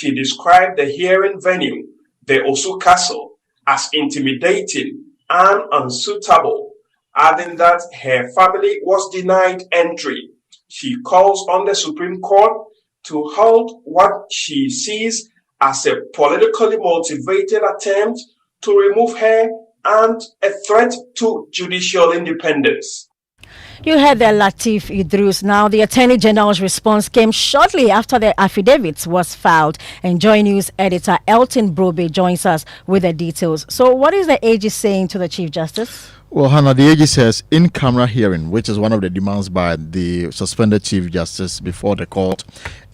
She described the hearing venue, the Osu Castle, as intimidating and unsuitable, adding that her family was denied entry. She calls on the Supreme Court to halt what she sees as a politically motivated attempt to remove her and a threat to judicial independence. You heard that, Latif Idris. Now, the Attorney General's response came shortly after the affidavit was filed. And Joy News editor Elton Brobe joins us with the details. So, what is the AG saying to the Chief Justice? Well, Hannah, the AG says in-camera hearing, which is one of the demands by the suspended Chief Justice before the court,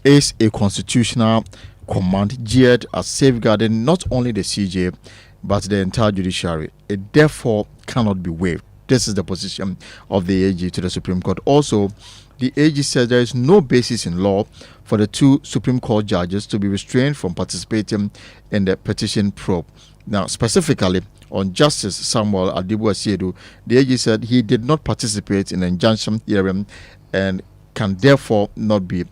is a constitutional command geared at safeguarding not only the CJ, but the entire judiciary. It therefore cannot be waived. This is the position of the AG to the Supreme Court. Also, the AG says there is no basis in law for the two Supreme Court judges to be restrained from participating in the petition probe. Now, specifically on Justice Samuel Adibu-Asiedu, the AG said he did not participate in the injunction hearing and can therefore not be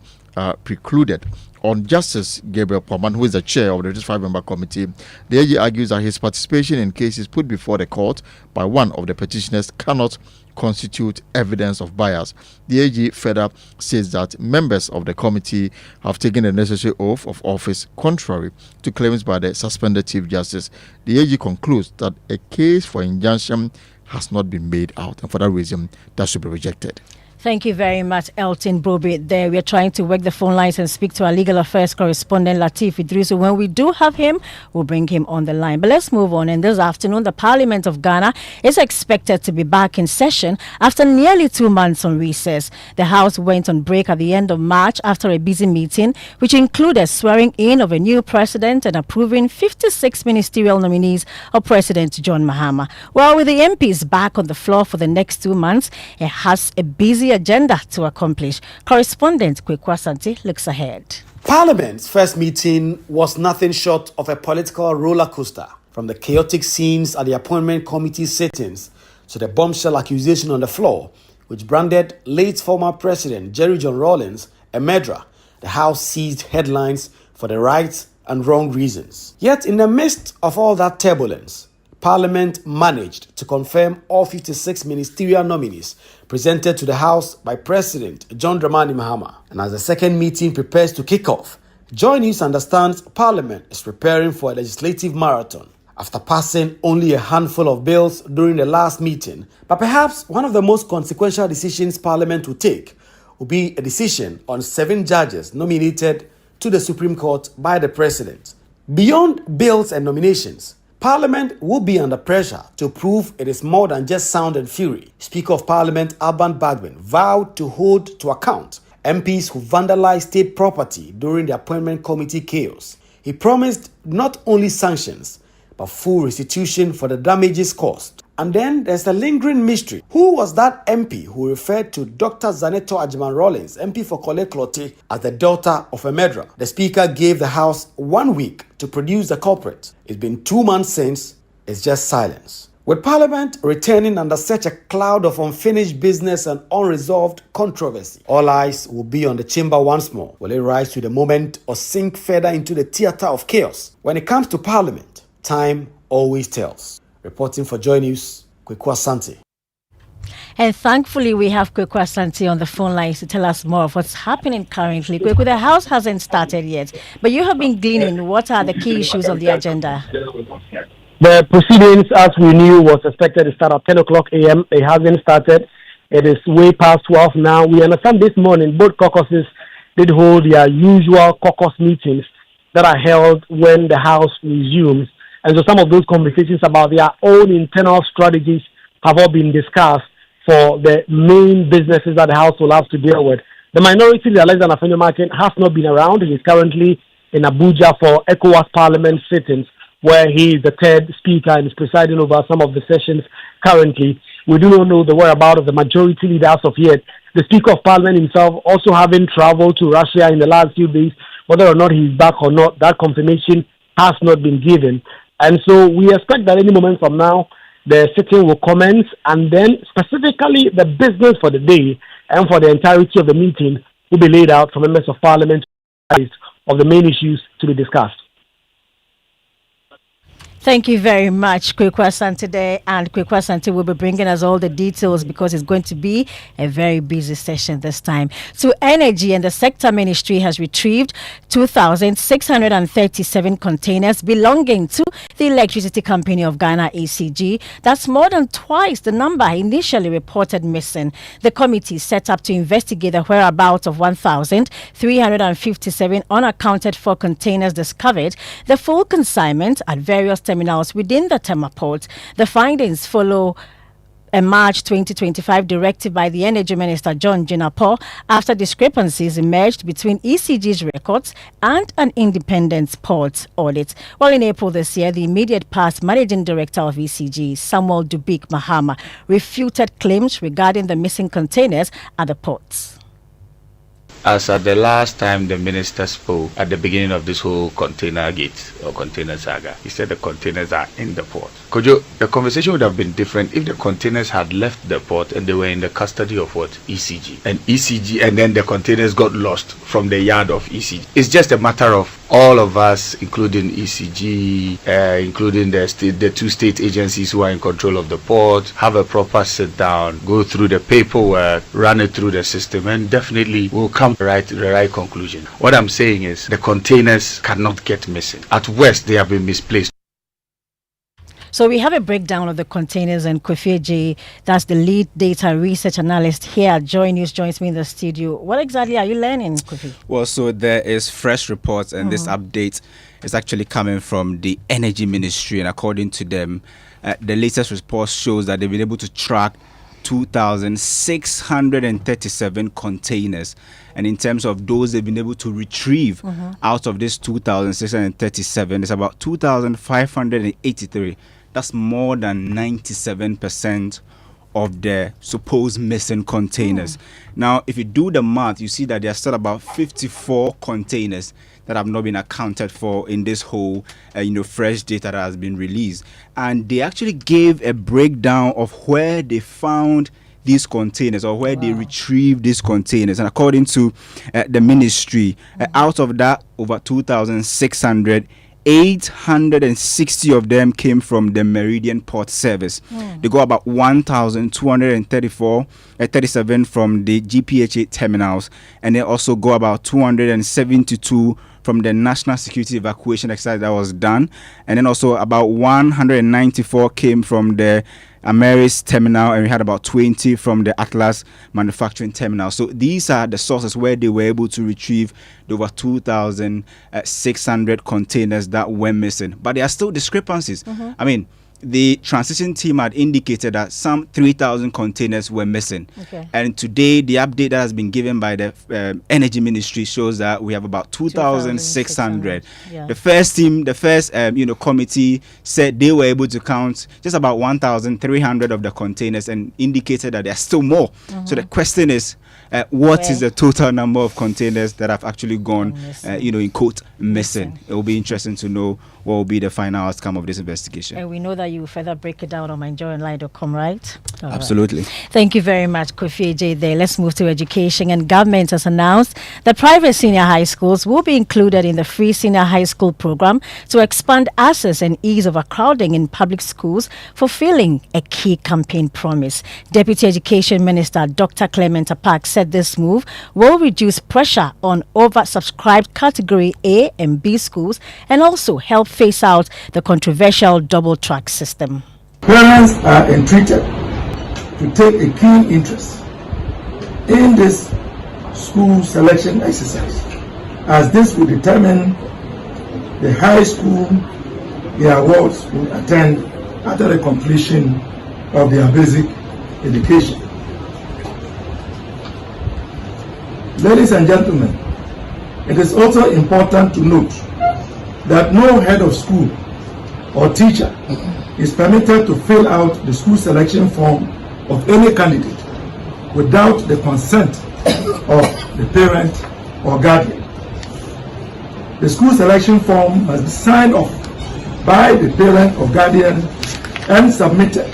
precluded. On Justice Gabriel Poman, who is the chair of the 5-member committee, the AG argues that his participation in cases put before the court by one of the petitioners cannot constitute evidence of bias. The AG further says that members of the committee have taken the necessary oath of office contrary to claims by the suspended Chief Justice. The AG concludes that a case for injunction has not been made out, and for that reason, that should be rejected. Thank you very much, Elton Brobe. There, we are trying to work the phone lines and speak to our legal affairs correspondent, Latif Idris. When we do have him, we'll bring him on the line. But let's move on. And this afternoon, the Parliament of Ghana is expected to be back in session after nearly 2 months on recess. The House went on break at the end of March after a busy meeting, which included swearing in of a new president and approving 56 ministerial nominees of President John Mahama. Well, with the MPs back on the floor for the next 2 months, it has a busy agenda to accomplish. Correspondent Kwekwa Asante looks ahead. Parliament's first meeting was nothing short of a political roller coaster. From the chaotic scenes at the appointment committee sittings to the bombshell accusation on the floor, which branded late former President Jerry John Rawlings a murderer, the House seized headlines for the right and wrong reasons. Yet in the midst of all that turbulence, Parliament managed to confirm all 56 ministerial nominees presented to the House by President John Dramani Mahama. And as the second meeting prepares to kick off, Joy News understands Parliament is preparing for a legislative marathon after passing only a handful of bills during the last meeting. But perhaps one of the most consequential decisions Parliament will take will be a decision on 7 judges nominated to the Supreme Court by the President. Beyond bills and nominations, Parliament will be under pressure to prove it is more than just sound and fury. Speaker of Parliament Alban Bagbin vowed to hold to account MPs who vandalized state property during the appointment committee chaos. He promised not only sanctions, but full restitution for the damages caused. And then there's the lingering mystery. Who was that MP who referred to Dr. Zaneto Ajiman Rawlings, MP for Kole Klote, as the daughter of a murderer? The Speaker gave the House 1 week to produce the culprit. It's been 2 months since. It's just silence. With Parliament returning under such a cloud of unfinished business and unresolved controversy, all eyes will be on the chamber once more. Will it rise to the moment or sink further into the theater of chaos? When it comes to Parliament, time always tells. Reporting for Joy News, Kwekwa Asante. And thankfully, we have Kwekwa Asante on the phone lines to tell us more of what's happening currently. Kwekwa, the House hasn't started yet, but you have been gleaning. What are the key issues of the agenda? The proceedings, as we knew, was expected to start at 10 o'clock a.m. It hasn't started. It is way past 12 now. We understand this morning both caucuses did hold their usual caucus meetings that are held when the House resumes. And so some of those conversations about their own internal strategies have all been discussed for the main businesses that the House will have to deal with. The minority leader, Alexander Afenyo-Markin, has not been around. He is currently in Abuja for ECOWAS Parliament sittings, where he is the third speaker and is presiding over some of the sessions currently. We do not know the whereabouts of the majority leader as of yet. The Speaker of Parliament himself also having traveled to Russia in the last few days. Whether or not he's back or not, that confirmation has not been given. And so we expect that any moment from now, the sitting will commence, and then specifically the business for the day and for the entirety of the meeting will be laid out for members of Parliament of the main issues to be discussed. Thank you very much, Kwekwa Asante there. And Kwekwa Asante will be bringing us all the details because it's going to be a very busy session this time. To Energy, and the Sector Ministry has retrieved 2,637 containers belonging to the Electricity Company of Ghana, ECG. That's more than twice the number initially reported missing. The committee set up to investigate the whereabouts of 1,357 unaccounted for containers discovered. The full consignment at various terminals within the Tema port. The findings follow a March 2025 directive by the Energy Minister John Jinapor after discrepancies emerged between ECG's records and an independent port audit. Well, in April this year, the immediate past Managing Director of ECG, Samuel Dubik Mahama, refuted claims regarding the missing containers at the ports. As at the last time the minister spoke at the beginning of this whole container gate or container saga, he said the containers are in the port. The conversation would have been different if the containers had left the port and they were in the custody of what? ECG. And then the containers got lost from the yard of ECG. It's just a matter of all of us, including ECG, including the two state agencies who are in control of the port, have a proper sit down, go through the paperwork, run it through the system, and definitely we'll come to the right conclusion. What I'm saying is the containers cannot get missing. At worst, they have been misplaced. So we have a breakdown of the containers, and Kofi J, that's the lead data research analyst here at Joy News, joins me in the studio. What exactly are you learning, Kofi? Well, so there is fresh reports, and this update is actually coming from the Energy Ministry, and according to them, the latest report shows that they've been able to track 2,637 containers. And in terms of those they've been able to retrieve out of this 2,637, it's about 2,583. That's more than 97% of the supposed missing containers. Now, if you do the math, you see that there are still about 54 containers that have not been accounted for in this whole, fresh data that has been released. And they actually gave a breakdown of where they found these containers or where they retrieved these containers. And according to the ministry, out of that, over 2,600, 860 of them came from the Meridian Port Service. They go about 1,237 from the GPHA terminals, and they also go about 272 from the National Security Evacuation exercise that was done, and then also about 194 came from the Ameris terminal, and we had about 20 from the Atlas manufacturing terminal. So these are the sources where they were able to retrieve the over 2,600 containers that were missing. But there are still discrepancies. I mean, the transition team had indicated that some 3,000 containers were missing. And today, the update that has been given by the Energy Ministry shows that we have about 2,600. The first team, committee said they were able to count just about 1,300 of the containers and indicated that there are still more. So the question is, what is the total number of containers that have actually gone, in quote, missing? It will be interesting to know what will be the final outcome of this investigation. And we know that you will further break it down on myjoyonline.com, right? Absolutely. Right. Thank you very much, Kofi AJ there. Let's move to education. And government has announced that private senior high schools will be included in the free senior high school program to expand access and ease overcrowding in public schools, fulfilling a key campaign promise. Deputy Education Minister Dr. Clement Apak said this move will reduce pressure on oversubscribed category A and B schools and also help phase out the controversial double track system. Parents are entreated to take a keen interest in this school selection exercise, as this will determine the high school their wards will attend after the completion of their basic education. Ladies and gentlemen, it is also important to note that no head of school or teacher is permitted to fill out the school selection form of any candidate without the consent of the parent or guardian. The school selection form must be signed off by the parent or guardian and submitted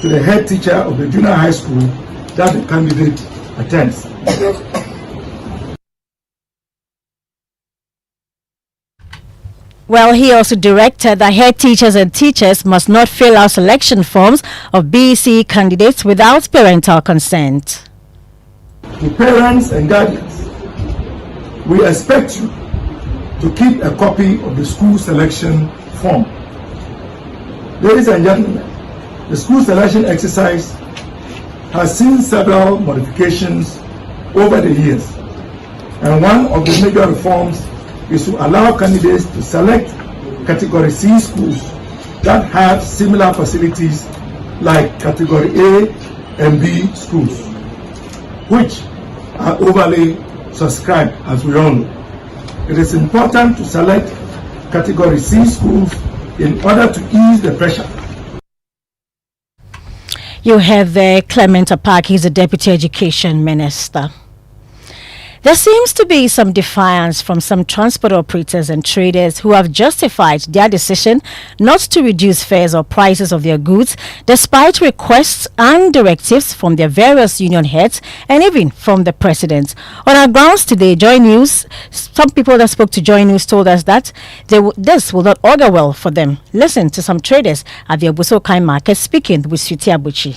to the head teacher of the junior high school that the candidate attends. Well, he also directed that head teachers and teachers must not fill out selection forms of BEC candidates without parental consent. To parents and guardians, we expect you to keep a copy of the school selection form. Ladies and gentlemen, the school selection exercise has seen several modifications over the years, and one of the major reforms is to allow candidates to select Category C schools that have similar facilities like Category A and B schools, which are overly subscribed, as we all know. It is important to select Category C schools in order to ease the pressure. You have there Clement Apak, he's the Deputy Education Minister. There seems to be some defiance from some transport operators and traders who have justified their decision not to reduce fares or prices of their goods despite requests and directives from their various union heads and even from the president. On our grounds today, Joy News, some people that spoke to Joy News told us that this will not augur well for them. Listen to some traders at the Obusokai market speaking with Sweetie Abuchi.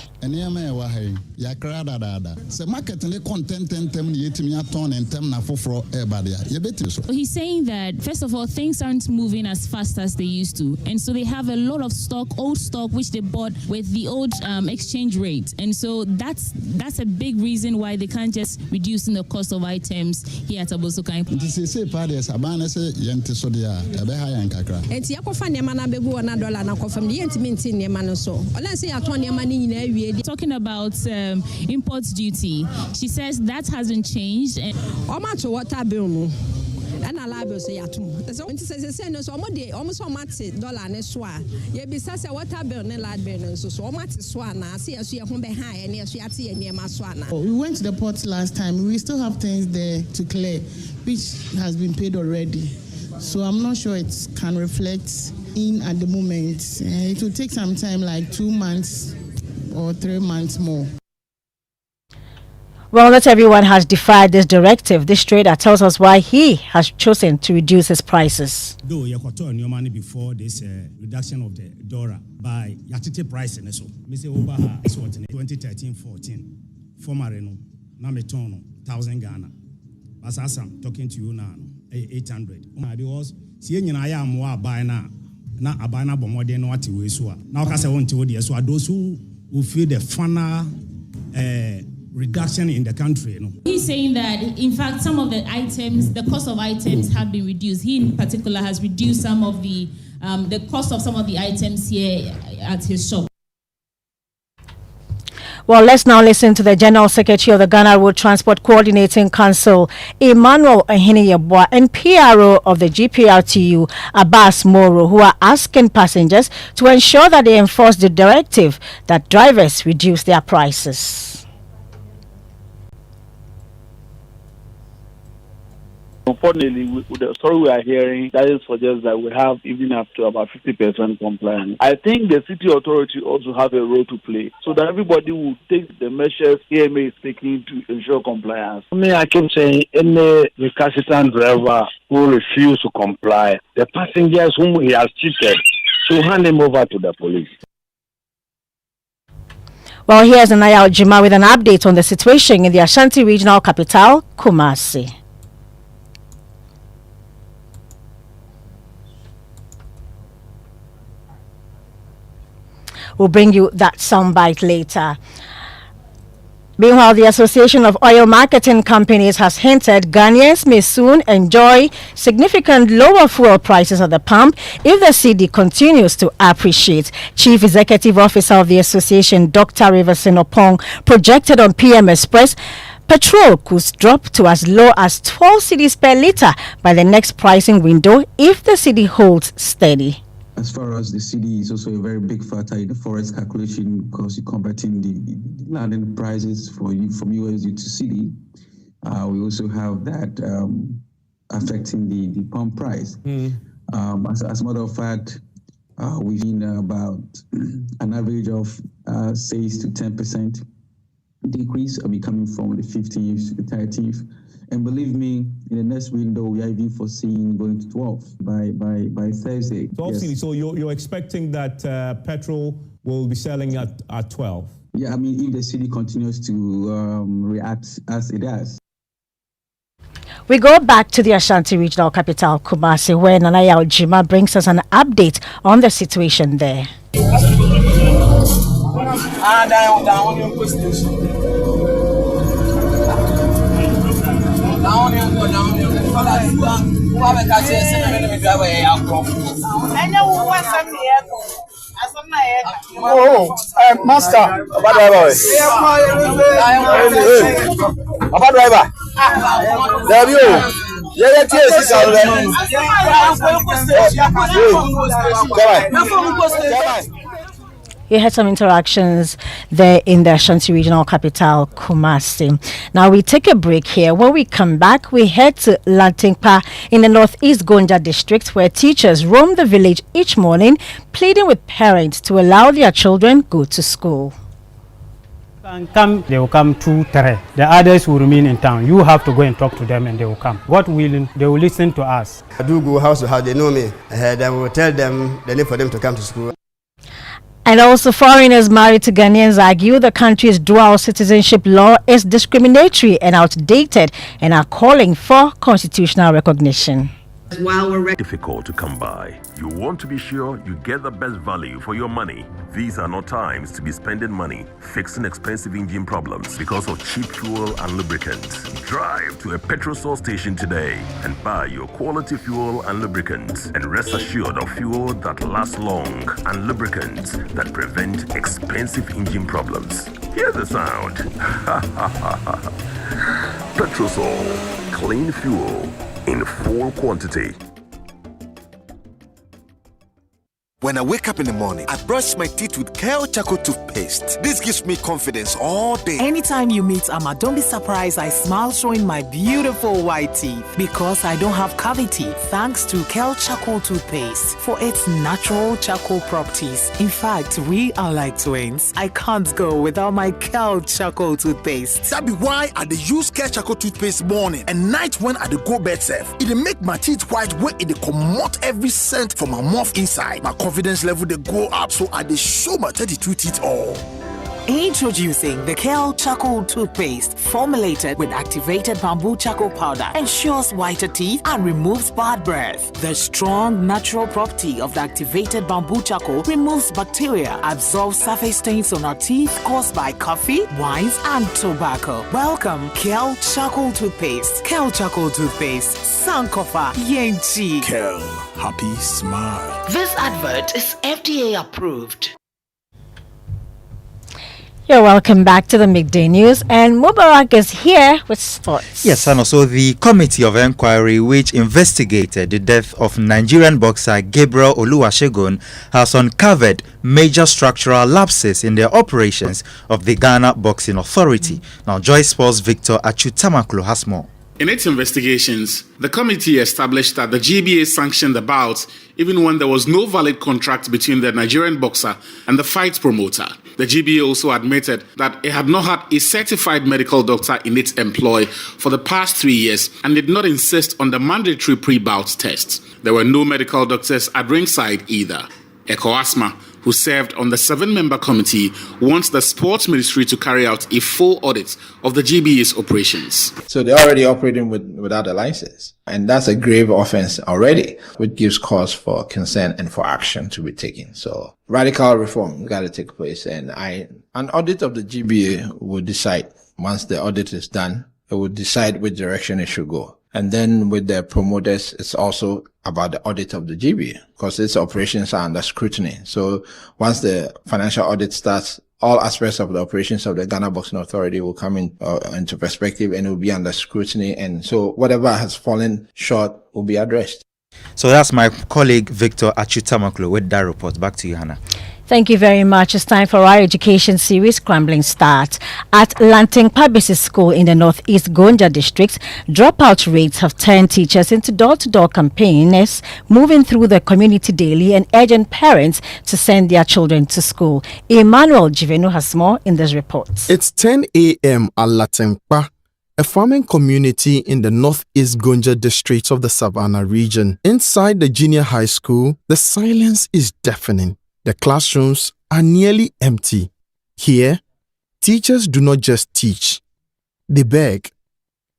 He's saying that, first of all, things aren't moving as fast as they used to. And so they have a lot of stock, old stock, which they bought with the old exchange rate. And so that's a big reason why they can't just reduce the cost of items here at Obusokai. Talking about import duty, she says that hasn't changed. And and I love say atum. So when say no so almost $1 ne so a ye bi say water bill ne lad bill so almost so na say aso ye ho be ha ye ne aso ate ye niema so na. We went to the port last time. We still have things there to clear, which has been paid already. So I'm not sure it can reflect in at the moment. It will take some time, like 2 months or 3 months more. Well, not everyone has defied this directive. This trader tells us why he has chosen to reduce his prices. Though you got your money before this reduction of the dollar by yatite price and so, Mr. Obaha is what in 2013-14, former Reno, Nametono, 1,000 Ghana. As I'm talking to you now, 800. Because seeing I am more by now, not a banner but more than what you saw. Now, because I want to do so, those who feel the final reduction in the country. You know. He's saying that, in fact, some of the items, the cost of items have been reduced. He, in particular, has reduced some of the cost of some of the items here at his shop. Well, let's now listen to the General Secretary of the Ghana Road Transport Coordinating Council, Emmanuel Aheneyeboa, and PRO of the GPRTU, Abbas Moro, who are asking passengers to ensure that they enforce the directive that drivers reduce their prices. Unfortunately, with the story we are hearing, that is suggests that we have even up to about 50% compliance. I think the city authority also have a role to play so that everybody will take the measures AMA is taking to ensure compliance. I keep saying any recalcitrant driver who refuse to comply, the passengers whom he has cheated, to hand him over to the police. Well, here's Anaya Ojima with an update on the situation in the Ashanti regional capital, Kumasi. We'll bring you that soundbite later. Meanwhile, the Association of Oil Marketing Companies has hinted Ghanaians may soon enjoy significant lower fuel prices at the pump if the cedi continues to appreciate. Chief Executive Officer of the association, Dr. Riverson Opong, projected on PM Express petrol could drop to as low as 12 cedis per litre by the next pricing window if the cedi holds steady. As far as the cedi is also a very big factor in the forex calculation because you're converting the landing prices from USD to cedi. We also have that affecting the pump price. As a matter of fact, we've seen about an average of 6 to 10% decrease coming from the 15th to the 13th. And believe me, in the next window, we are even foreseeing going to 12 by Thursday. 12 cedis. So you're expecting that petrol will be selling at 12? Yeah, I mean, if the city continues to react as it does. We go back to the Ashanti Regional Capital, Kumasi, where Nanaya Ojima brings us an update on the situation there. Master, Papa driver. There you go. We had some interactions there in the Ashanti Regional Capital, Kumasi. Now we take a break here. When we come back, we head to Lantingpa in the Northeast Gonja district, where teachers roam the village each morning, pleading with parents to allow their children go to school. They will come 2, 3. The others will remain in town. You have to go and talk to them and they will come. God willing, they will listen to us. I do go house to house, they know me. Then we will tell them the need for them to come to school. And also, foreigners married to Ghanaians argue the country's dual citizenship law is discriminatory and outdated and are calling for constitutional recognition. While we're difficult to come by, you want to be sure you get the best value for your money. These are not times to be spending money fixing expensive engine problems because of cheap fuel and lubricants. Drive to a petrol source station today and buy your quality fuel and lubricants, and rest assured of fuel that lasts long and lubricants that prevent expensive engine problems. Hear the sound. Petrosol, clean fuel in full quantity. When I wake up in the morning, I brush my teeth with Kale Charcoal toothpaste. This gives me confidence all day. Anytime you meet Amma, don't be surprised I smile showing my beautiful white teeth because I don't have cavity thanks to Kale Charcoal toothpaste for its natural charcoal properties. In fact, we are like twins. I can't go without my Kale Charcoal toothpaste. That be why I dey use Kale Charcoal toothpaste morning and night when I dey go bed safe. It dey make my teeth white when it dey comot every scent from my mouth inside. My confidence level they go up, so I dey show my 32 teeth all. Introducing the Kale Charcoal toothpaste, formulated with activated bamboo charcoal powder, ensures whiter teeth and removes bad breath. The strong natural property of the activated bamboo charcoal removes bacteria, absorbs surface stains on our teeth caused by coffee, wines, and tobacco. Welcome, Kale Charcoal toothpaste. Kale Charcoal toothpaste, Sankofa Yenchi. Kale, happy smile. This advert is FDA approved. You're welcome back to the Midday News, and Mubarak is here with sports. Yes, and also the Committee of Inquiry which investigated the death of Nigerian boxer Gabriel Oluwasegun has uncovered major structural lapses in the operations of the Ghana Boxing Authority. Now, Joy Sports' Victor Achutamaklo has more. In its investigations, the committee established that the GBA sanctioned the bouts even when there was no valid contract between the Nigerian boxer and the fight promoter. The GBA also admitted that it had not had a certified medical doctor in its employ for the past 3 years and did not insist on the mandatory pre-bout tests. There were no medical doctors at ringside either. Eko Asma, who served on the 7-member committee, wants the sports ministry to carry out a full audit of the GBA's operations. So they're already operating without a license. And that's a grave offense already, which gives cause for concern and for action to be taken. So radical reform got to take place. And an audit of the GBA will decide, once the audit is done, it will decide which direction it should go. And then with the promoters, it's also about the audit of the GBA because its operations are under scrutiny. So once the financial audit starts, all aspects of the operations of the Ghana Boxing Authority will come into perspective and it will be under scrutiny. And so whatever has fallen short will be addressed. So that's my colleague Victor Achutamaklo with that report. Back to you, Hannah. Thank you very much. It's time for our education series, Scrambling Start. At Lantingpa Basic School in the Northeast Gonja district, dropout rates have turned teachers into door-to-door campaigners, moving through the community daily and urging parents to send their children to school. Emmanuel Jivenu has more in this report. It's 10 a.m. at Lantingpa a farming community in the northeast Gonja district of the Savannah region. Inside the junior high school, the silence is deafening. The classrooms are nearly empty. Here, teachers do not just teach, they beg.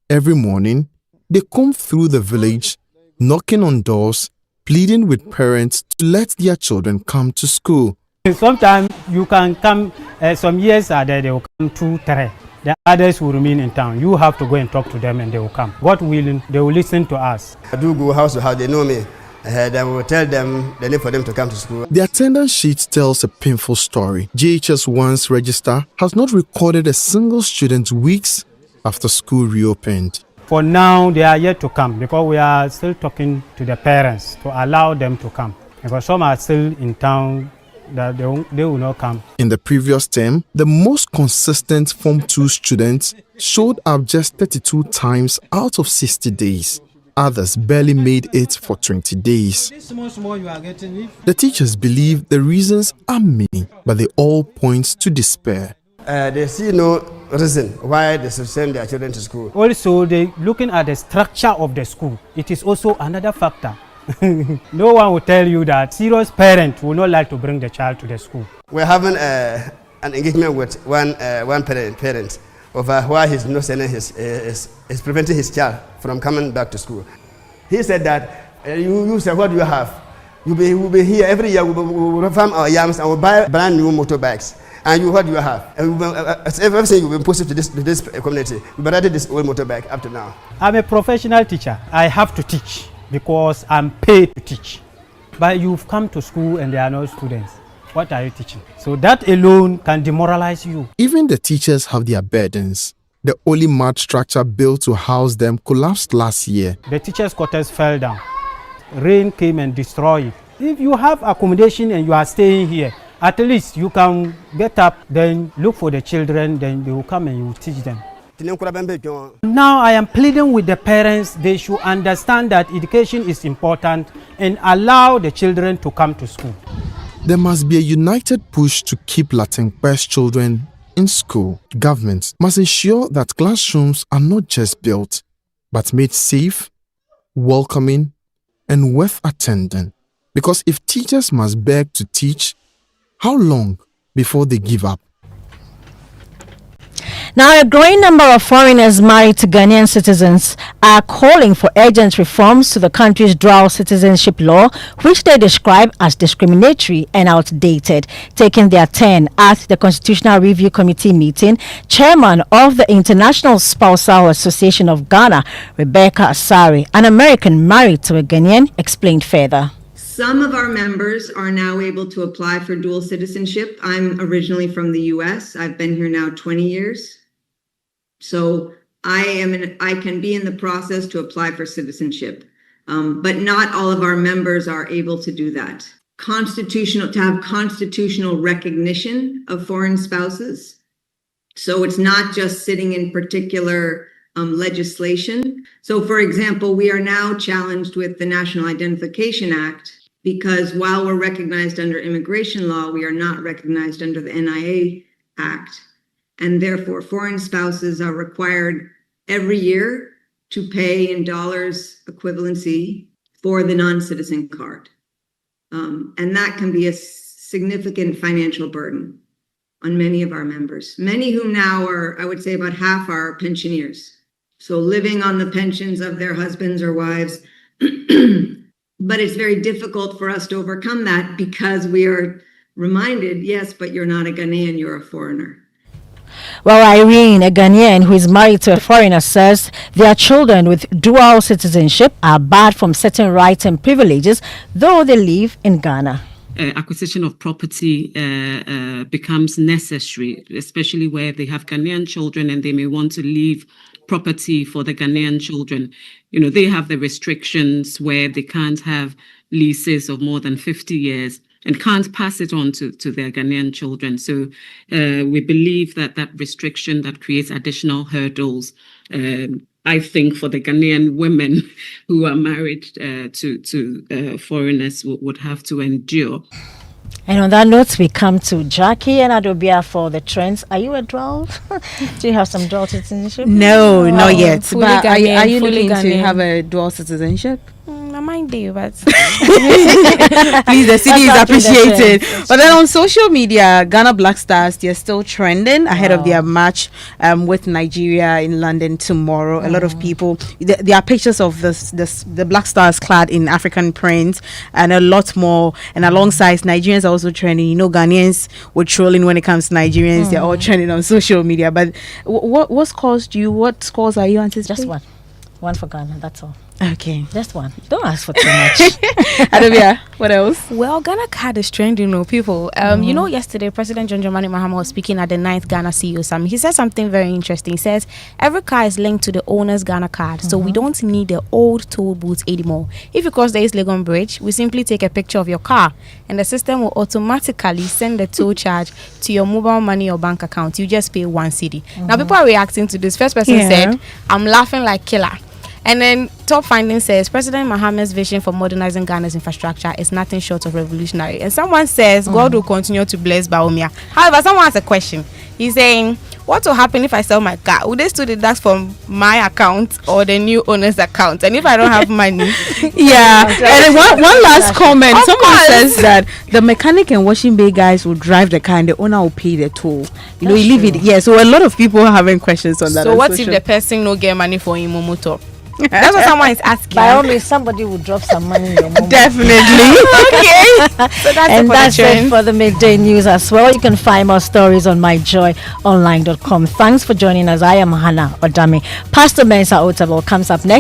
Every morning, they come through the village, knocking on doors, pleading with parents to let their children come to school. Sometimes you can come, some years are there, they will come 2, 3. The others will remain in town. You have to go and talk to them and they will come. God willing, they will listen to us. I do go house to house, they know me. They will tell them the need for them to come to school. The attendance sheet tells a painful story. JHS 1's register has not recorded a single student weeks after school reopened. For now, they are yet to come because we are still talking to the parents to allow them to come. Because some are still in town, that they will not come. In the previous term, the most consistent Form 2 students showed up just 32 times out of 60 days. Others barely made it for 20 days. The teachers believe the reasons are many, but they all point to despair. They see no reason why they should send their children to school. Also, they looking at the structure of the school. It is also another factor. No one will tell you that serious parent will not like to bring the child to the school. We're having an engagement with one parent over why he's not sending is preventing his child from coming back to school. He said that you said, what do you have? We'll be here every year. We'll farm our yams and we'll buy brand new motorbikes. And you, what do you have? And everything you've been posted to this community. We've added this old motorbike up to now. I'm a professional teacher. I have to teach because I'm paid to teach. But you've come to school and there are no students. What are you teaching? So that alone can demoralize you. Even the teachers have their burdens. The only mud structure built to house them collapsed last year. The teachers' quarters fell down. Rain came and destroyed it. If you have accommodation and you are staying here, at least you can get up, then look for the children, then they will come and you will teach them. Now I am pleading with the parents, they should understand that education is important and allow the children to come to school. There must be a united push to keep Latin-Pers children in school. Governments must ensure that classrooms are not just built, but made safe, welcoming, and worth attending. Because if teachers must beg to teach, how long before they give up? Now, a growing number of foreigners married to Ghanaian citizens are calling for urgent reforms to the country's dual citizenship law, which they describe as discriminatory and outdated. Taking their turn at the Constitutional Review Committee meeting, Chairman of the International Spousal Association of Ghana, Rebecca Asari, an American married to a Ghanaian, explained further. Some of our members are now able to apply for dual citizenship. I'm originally from the US. I've been here now 20 years. So I can be in the process to apply for citizenship. But not all of our members are able to do that. To have constitutional recognition of foreign spouses. So it's not just sitting in particular legislation. So for example, we are now challenged with the National Identification Act, because while we're recognized under immigration law, we are not recognized under the NIA Act. And therefore, foreign spouses are required every year to pay in dollars equivalency for the non-citizen card. And that can be a significant financial burden on many of our members. Many whom now are, I would say about half are pensioners. So living on the pensions of their husbands or wives. But it's very difficult for us to overcome that because we are reminded, yes, but you're not a Ghanaian, you're a foreigner. Well, Irene, a Ghanaian who is married to a foreigner, says their children with dual citizenship are barred from certain rights and privileges, though they live in Ghana. Acquisition of property becomes necessary, especially where they have Ghanaian children and they may want to leave property for the Ghanaian children. You know, they have the restrictions where they can't have leases of more than 50 years and can't pass it on to their Ghanaian children. So we believe that restriction that creates additional hurdles, I think, for the Ghanaian women who are married to foreigners would have to endure. And on that note, we come to Jackie and Adobia for the trends. Are you a dual? Do you have some dual citizenship? No, not yet. But Ghanaian, are you looking to Ghanaian. have a dual citizenship? I might do, but please, the city is appreciated. But then on social media, Ghana Black Stars, they're still trending ahead of their match with Nigeria in London tomorrow. A lot of people, there are pictures of the Black Stars clad in African prints and a lot more. And alongside, Nigerians are also trending. You know, Ghanaians were trolling when it comes to Nigerians. They're all trending on social media. But what scores are you anticipating? Just one. One for Ghana, that's all. Okay. Just one. Don't ask for too much. Adobia, what else? Well, Ghana card is trending, people. You know, yesterday, President John Dramani Mahama was speaking at the 9th Ghana CEO Summit. He said something very interesting. He says, every car is linked to the owner's Ghana card, so we don't need the old toll booths anymore. If you cross the East Legon Bridge, we simply take a picture of your car, and the system will automatically send the toll charge to your mobile money or bank account. You just pay 1 cedi. Now, people are reacting to this. First person said, I'm laughing like killer. And then top finding says President Mahama's vision for modernizing Ghana's infrastructure is nothing short of revolutionary. And someone says God will continue to bless Baumia. However, someone has a question. He's saying, what will happen if I sell my car? Would they still deduct from my account or the new owner's account? And if I don't have money? Yeah. And one last comment. Someone says that the mechanic and washing bay guys will drive the car and the owner will pay the toll. You know, you leave it. Yeah. So a lot of people are having questions on that. So what if the person no get money for him motor? That's what someone is asking. By all means, somebody will drop some money in your moment. Definitely. Okay. So that's it for the midday news as well. You can find more stories on myjoyonline.com. Thanks for joining us. I am Hannah Odame. Pastor Mensa Otabel comes up next.